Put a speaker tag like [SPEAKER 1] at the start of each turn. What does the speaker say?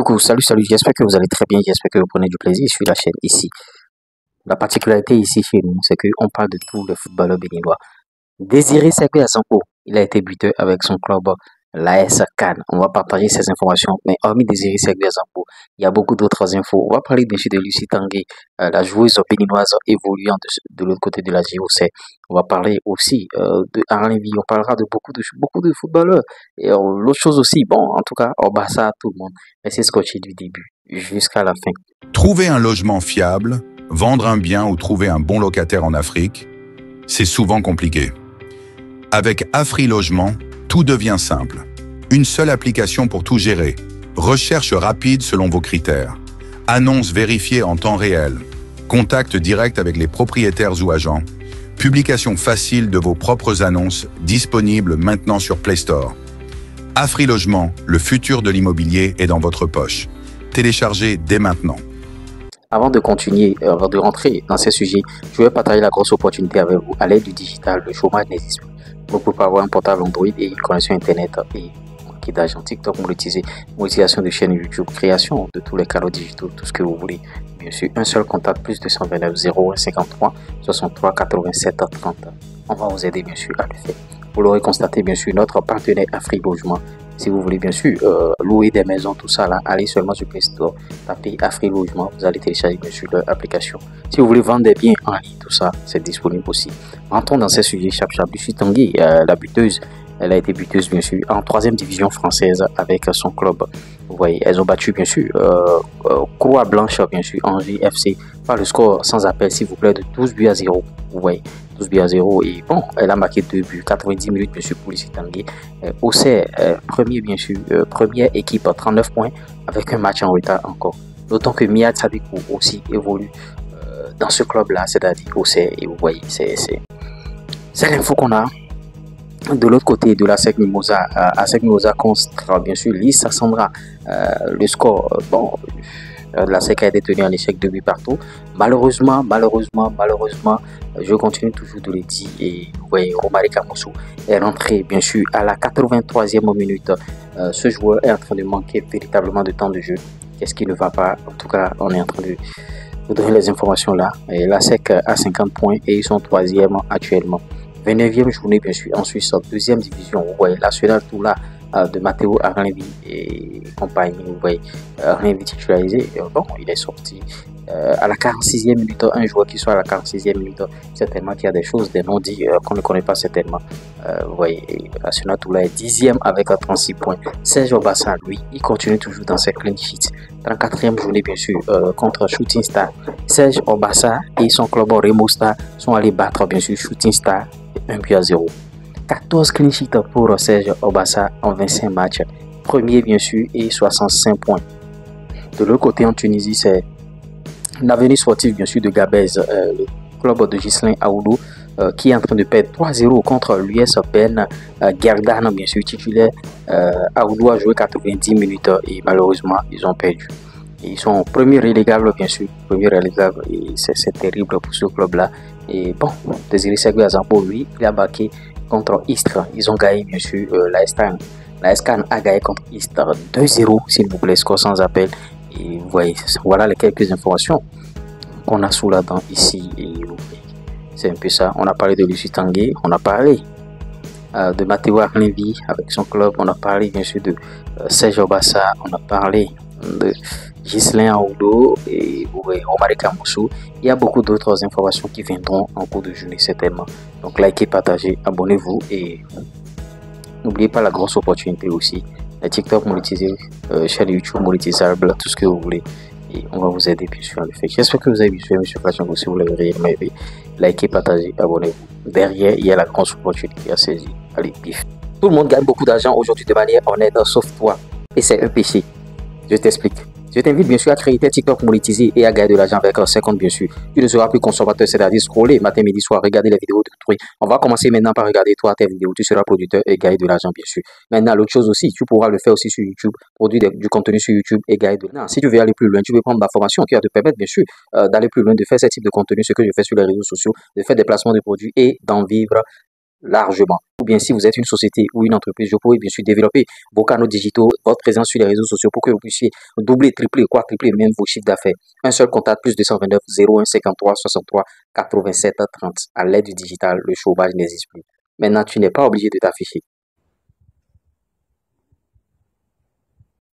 [SPEAKER 1] Coucou, salut, j'espère que vous allez très bien, j'espère que vous prenez du plaisir sur la chaîne ici. La particularité ici chez nous, c'est qu'on parle de tous les footballeurs béninois. Désiré Sekou Sanko, il a été buteur avec son club, l'AS Cannes. On va partager ces informations, mais hormis Désiré Sekou Sanko, il y a beaucoup d'autres infos. On va parler bien sûr de Lucie Tanguay, la joueuse béninoise évoluant de l'autre côté de la JOC. On va parler aussi de Alain Vie, on parlera de beaucoup de footballeurs. Et l'autre chose aussi, bon, en tout cas, au Barça, tout le monde. Mais c'est scotché du début jusqu'à la fin.
[SPEAKER 2] Trouver un logement fiable, vendre un bien ou trouver un bon locataire en Afrique, c'est souvent compliqué. Avec Afri Logement, tout devient simple. Une seule application pour tout gérer. Recherche rapide selon vos critères. Annonces vérifiées en temps réel. Contact direct avec les propriétaires ou agents. Publication facile de vos propres annonces disponibles maintenant sur Play Store. Afri Logement, le futur de l'immobilier est dans votre poche. Téléchargez dès maintenant.
[SPEAKER 1] Avant de continuer, avant de rentrer dans ces sujets, je vais partager la grosse opportunité avec vous. À l'aide du digital, le chômage n'existe plus. Vous pouvez avoir un portable Android et une connexion Internet et qui d'agent TikTok monétisé, monétisation de chaîne YouTube, création de tous les canaux digitaux, tout ce que vous voulez. Bien sûr, un seul contact, plus 229 01 53 63 87 30. On va vous aider bien sûr à le faire. Vous l'aurez constaté bien sûr, notre partenaire Afri Logement. Si vous voulez bien sûr louer des maisons, tout ça là, allez seulement sur Play Store, tapez Afri Logement, vous allez télécharger bien sûr leur application. Si vous voulez vendre des biens en ligne, tout ça, c'est disponible aussi. Rentrons dans ces sujets chap. Lucie Tanguay, la buteuse, elle a été buteuse bien sûr en 3e division française avec son club. Vous voyez, elles ont battu bien sûr Croix Blanche bien sûr, Angers FC par le score sans appel s'il vous plaît de 12 buts à 0. Vous voyez, 12 buts à 0 et bon, elle a marqué 2 buts, 90 minutes bien sûr pour Lucie Tanguay. Auxerre, premier bien sûr, première équipe à 39 points avec un match en retard encore. D'autant que Mia Sadikou aussi évolue dans ce club-là, c'est-à-dire Auxerre, et vous voyez, c'est l'info qu'on a. De l'autre côté de la SEC Mimosa, à SEC Mimosa contre bien sûr Lys Sandra, le score, bon, la SEC a été tenue en échec de buts partout. Malheureusement, je continue toujours de le dire, et vous voyez, Romari Kamoussou est rentré bien sûr à la 83e minute. Ce joueur est en train de manquer véritablement de temps de jeu. Qu'est-ce qui ne va pas? En tout cas, on est en train de vous donner les informations là. Et la SEC a 50 points et ils sont 3e actuellement. 29e journée bien sûr en Suisse, 2e division. Vous voyez, national tout là de Matteo Arlenvi et compagnie. Vous voyez, Arlenvi titularisé. Bon, il est sorti à la 46e minute. Un joueur qui soit à la 46e minute, certainement qu'il y a des choses, des non-dits qu'on ne connaît pas certainement. Vous voyez, national tout là est 10e avec 36 points. Serge Obassa, lui, il continue toujours dans ses clean sheets. 34e journée bien sûr contre Shooting Star. Serge Obassa et son club Remo Star sont allés battre bien sûr Shooting Star 1 but à 0. 14 clean sheets pour Serge Obassa en 25 matchs. Premier bien sûr et 65 points. De l'autre côté en Tunisie, c'est l'avenir sportif bien sûr de Gabez, le club de Ghislain Aoudou qui est en train de perdre 3-0 contre l'US Ben Gerdan bien sûr titulaire. Aoudou a joué 90 minutes et malheureusement ils ont perdu. Ils sont premier relégable bien sûr, premier relégable et c'est terrible pour ce club là. Et bon, Désiré Sekou Sanko lui, il a marqué contre Istres. Ils ont gagné bien sûr la Cannes a gagné contre Istres 2-0 s'il vous plaît, score sans appel. Et vous voyez, voilà les quelques informations qu'on a sous la dent ici. Et c'est un peu ça. On a parlé de Lucie Tanguay, on a parlé de Matteo Arlenvi avec son club, on a parlé bien sûr de Serge Obassa, on a parlé de Ghislain Aoudou et Romari Kamoussou. Il y a beaucoup d'autres informations qui viendront en cours de journée certainement. Donc likez, partagez, abonnez-vous et n'oubliez pas la grosse opportunité aussi. La TikTok monétisée, chaîne YouTube monétisable, tout ce que vous voulez. Et on va vous aider bien sûr à le faire. J'espère que vous avez vu M. Fashion. Si vous l'avez réellement aimé, likez, partagez, abonnez-vous. Derrière, il y a la grosse opportunité à saisir. Allez, pif. Tout le monde gagne beaucoup d'argent aujourd'hui de manière honnête, sauf toi. Et c'est un péché. Je t'explique. Je t'invite bien sûr à créer tes TikTok monétisés et à gagner de l'argent avec 50 bien sûr. Tu ne seras plus consommateur, c'est-à-dire scroller matin, midi, soir, regarder les vidéos d'autrui. On va commencer maintenant par regarder toi tes vidéos. Tu seras producteur et gagner de l'argent bien sûr. Maintenant, l'autre chose aussi, tu pourras le faire aussi sur YouTube, produire du contenu sur YouTube et gagner de l'argent. Si tu veux aller plus loin, tu veux prendre ma formation qui va te permettre bien sûr d'aller plus loin, de faire ce type de contenu, ce que je fais sur les réseaux sociaux, de faire des placements de produits et d'en vivre largement. ou bien si vous êtes une société ou une entreprise, je pourrais bien sûr développer vos canaux digitaux, votre présence sur les réseaux sociaux pour que vous puissiez doubler, tripler, quadrupler même vos chiffres d'affaires. Un seul contact, plus 229 01 53 63 87 30. À l'aide du digital, le chômage n'existe plus. Maintenant, tu n'es pas obligé de t'afficher.